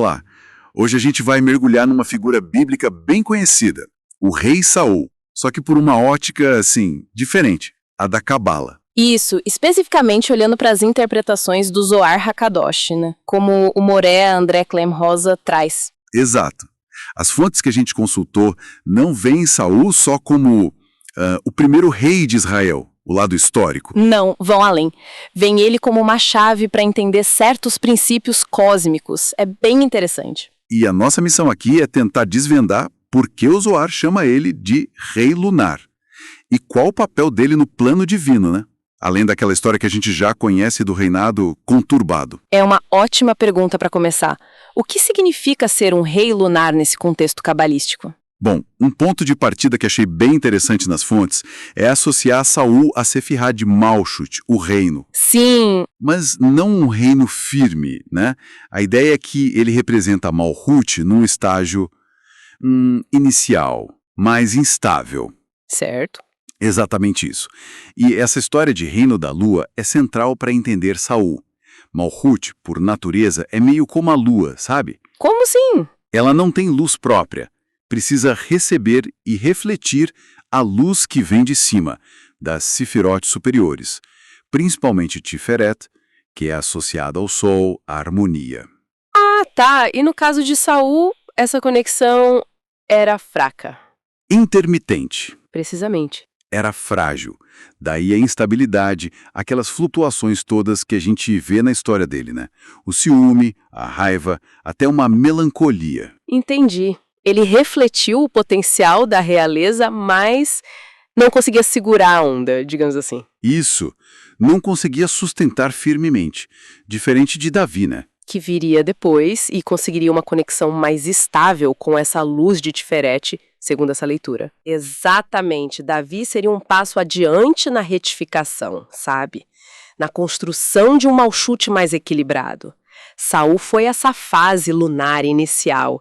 lá. Hoje a gente vai mergulhar numa figura bíblica bem conhecida, o rei Saul, só que por uma ótica, assim, diferente, a da Cabala. Isso, especificamente olhando para as interpretações do Zohar HaKadosh, né? Como o Moré André Clem Rosa traz. Exato. As fontes que a gente consultou não veem Saul só como o primeiro rei de Israel, o lado histórico. Não, vão além. Vem ele como uma chave para entender certos princípios cósmicos. É bem interessante. E a nossa missão aqui é tentar desvendar por que o Zohar chama ele de rei lunar. E qual o papel dele no plano divino, né? Além daquela história que a gente já conhece do reinado conturbado. É uma ótima pergunta para começar. O que significa ser um rei lunar nesse contexto cabalístico? Bom, um ponto de partida que achei bem interessante nas fontes é associar Saul a Sefirá de Malchut, o reino. Sim. Mas não um reino firme, né? A ideia é que ele representa Malchut num estágio inicial, mais instável. Certo. Exatamente isso. E essa história de reino da lua é central para entender Saul. Malchut, por natureza, é meio como a lua, sabe? Como assim? Ela não tem luz própria. Precisa receber e refletir a luz que vem de cima, das Sefirot superiores, principalmente Tiferet, que é associada ao sol, à harmonia. Ah, tá. E no caso de Saul, essa conexão era fraca. Intermitente. Precisamente. Era frágil. Daí a instabilidade, aquelas flutuações todas que a gente vê na história dele, né? O ciúme, a raiva, até uma melancolia. Entendi. Ele refletiu o potencial da realeza, mas não conseguia segurar a onda, digamos assim. Isso. Não conseguia sustentar firmemente. Diferente de Davi, né? Que viria depois e conseguiria uma conexão mais estável com essa luz de Tiferet, segundo essa leitura. Exatamente. Davi seria um passo adiante na retificação, sabe? Na construção de um Malchut mais equilibrado. Saul foi essa fase lunar inicial,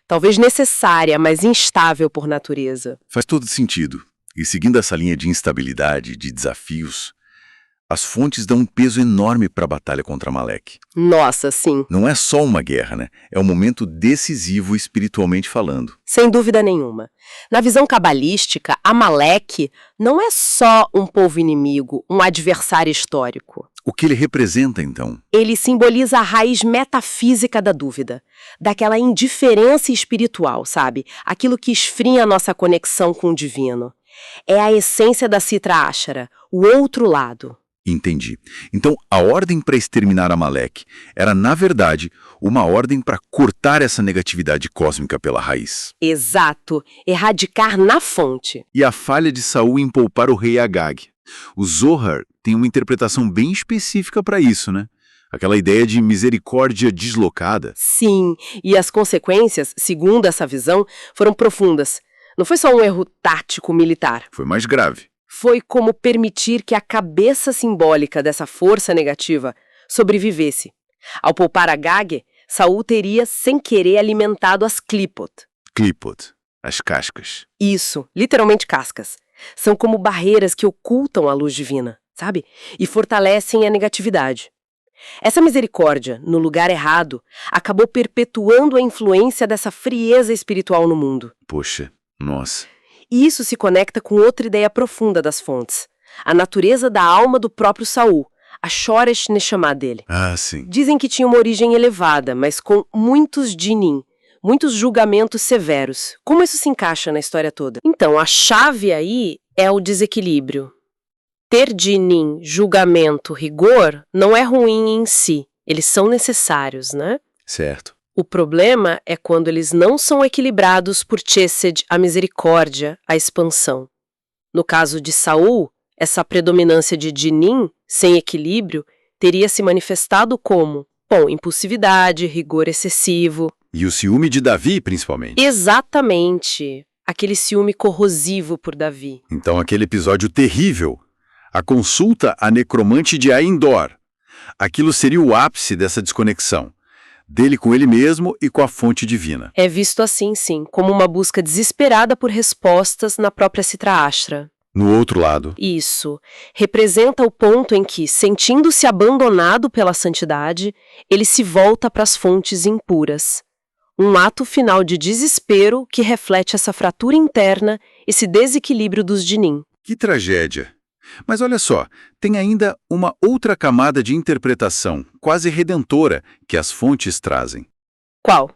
talvez necessária, mas instável por natureza. Faz todo sentido. E seguindo essa linha de instabilidade, de desafios, as fontes dão um peso enorme para a batalha contra Amaleque. Nossa, sim. Não é só uma guerra, né? É um momento decisivo espiritualmente falando. Sem dúvida nenhuma. Na visão cabalística, Amaleque não é só um povo inimigo, um adversário histórico. O que ele representa, então? Ele simboliza a raiz metafísica da dúvida, daquela indiferença espiritual, sabe? Aquilo que esfria a nossa conexão com o divino. É a essência da Sitra Achara, o outro lado. Entendi. Então, a ordem para exterminar Amaleque era, na verdade, uma ordem para cortar essa negatividade cósmica pela raiz. Exato. Erradicar na fonte. E a falha de Saul em poupar o rei Agag. O Zohar tem uma interpretação bem específica para isso, né? Aquela ideia de misericórdia deslocada. Sim, e as consequências, segundo essa visão, foram profundas. Não foi só um erro tático militar. Foi mais grave. Foi como permitir que a cabeça simbólica dessa força negativa sobrevivesse. Ao poupar Agag, Saul teria, sem querer, alimentado as Klipot. Klipot, as cascas. Isso, literalmente cascas. São como barreiras que ocultam a luz divina, sabe? E fortalecem a negatividade. Essa misericórdia, no lugar errado, acabou perpetuando a influência dessa frieza espiritual no mundo. Poxa, nossa. E isso se conecta com outra ideia profunda das fontes. A natureza da alma do próprio Saul, a Shoresh Neshama dele. Ah, sim. Dizem que tinha uma origem elevada, mas com muitos dinim, muitos julgamentos severos. Como isso se encaixa na história toda? Então, a chave aí é o desequilíbrio. Ter dinim, julgamento, rigor, não é ruim em si. Eles são necessários, né? Certo. O problema é quando eles não são equilibrados por Chesed, a misericórdia, a expansão. No caso de Saul, essa predominância de dinim, sem equilíbrio, teria se manifestado como, impulsividade, rigor excessivo. E o ciúme de Davi, principalmente. Exatamente. Aquele ciúme corrosivo por Davi. Então, aquele episódio terrível, a consulta à necromante de Aindor, aquilo seria o ápice dessa desconexão. Dele com ele mesmo e com a fonte divina. É visto assim, sim, como uma busca desesperada por respostas na própria Sitra Achra. No outro lado, Isso. Representa o ponto em que, sentindo-se abandonado pela santidade, ele se volta para as fontes impuras. Um ato final de desespero que reflete essa fratura interna, esse desequilíbrio dos Dinin. que tragédia! Mas olha só, tem ainda uma outra camada de interpretação, quase redentora, que as fontes trazem. Qual?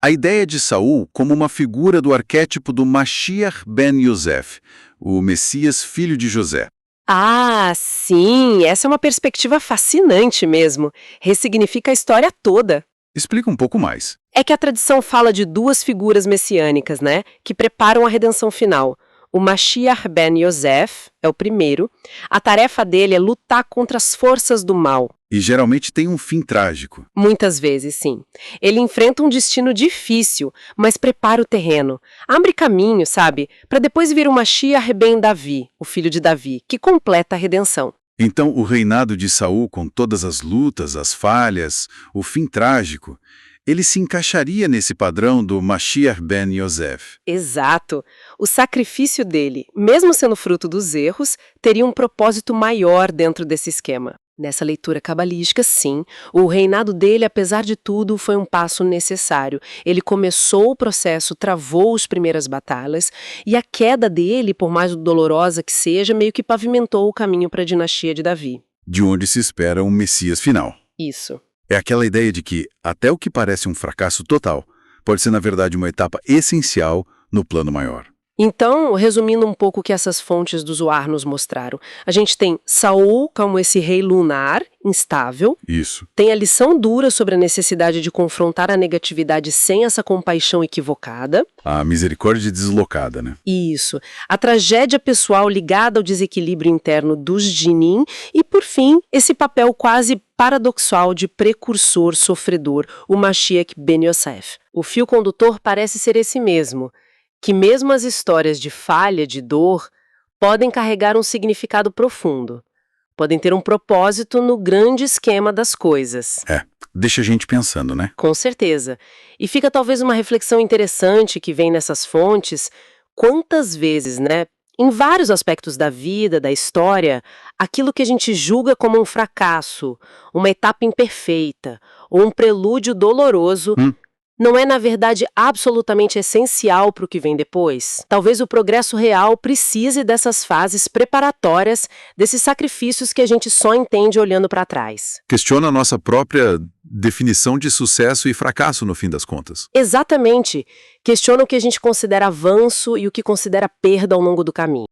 A ideia de Saul como uma figura do arquétipo do Mashiach ben Yosef, o Messias filho de José. Ah, sim! Essa é uma perspectiva fascinante mesmo. Ressignifica a história toda. Explica um pouco mais. É que a tradição fala de duas figuras messiânicas, né? Que preparam a redenção final. O Mashiach ben Yosef é o primeiro. A tarefa dele é lutar contra as forças do mal. E geralmente tem um fim trágico. Muitas vezes, sim. Ele enfrenta um destino difícil, mas prepara o terreno. Abre caminho, sabe? Para depois vir o Mashiach ben Davi, o filho de Davi, que completa a redenção. Então, o reinado de Saul, com todas as lutas, as falhas, o fim trágico, ele se encaixaria nesse padrão do Mashiach ben Yosef. Exato. O sacrifício dele, mesmo sendo fruto dos erros, teria um propósito maior dentro desse esquema. Nessa leitura cabalística, sim, o reinado dele, apesar de tudo, foi um passo necessário. Ele começou o processo, travou as primeiras batalhas, e a queda dele, por mais dolorosa que seja, meio que pavimentou o caminho para a dinastia de Davi. De onde se espera um Messias final. Isso. É aquela ideia de que, até o que parece um fracasso total, pode ser na verdade uma etapa essencial no plano maior. Então, resumindo um pouco o que essas fontes do Zohar nos mostraram, a gente tem Saul como esse rei lunar, instável, Isso. tem a lição dura sobre a necessidade de confrontar a negatividade sem essa compaixão equivocada. A misericórdia deslocada, né? Isso. A tragédia pessoal ligada ao desequilíbrio interno dos Dinin e, por fim, esse papel quase paradoxal de precursor sofredor, o Mashiach ben Yosef. O fio condutor parece ser esse mesmo, que mesmo as histórias de falha, de dor, podem carregar um significado profundo. Podem ter um propósito no grande esquema das coisas. Deixa a gente pensando, né? Com certeza. E fica talvez uma reflexão interessante que vem nessas fontes. Quantas vezes, né, em vários aspectos da vida, da história, aquilo que a gente julga como um fracasso, uma etapa imperfeita ou um prelúdio doloroso, não é, na verdade, absolutamente essencial para o que vem depois? Talvez o progresso real precise dessas fases preparatórias, desses sacrifícios que a gente só entende olhando para trás. Questiona a nossa própria definição de sucesso e fracasso, no fim das contas. Exatamente. Questiona o que a gente considera avanço e o que considera perda ao longo do caminho.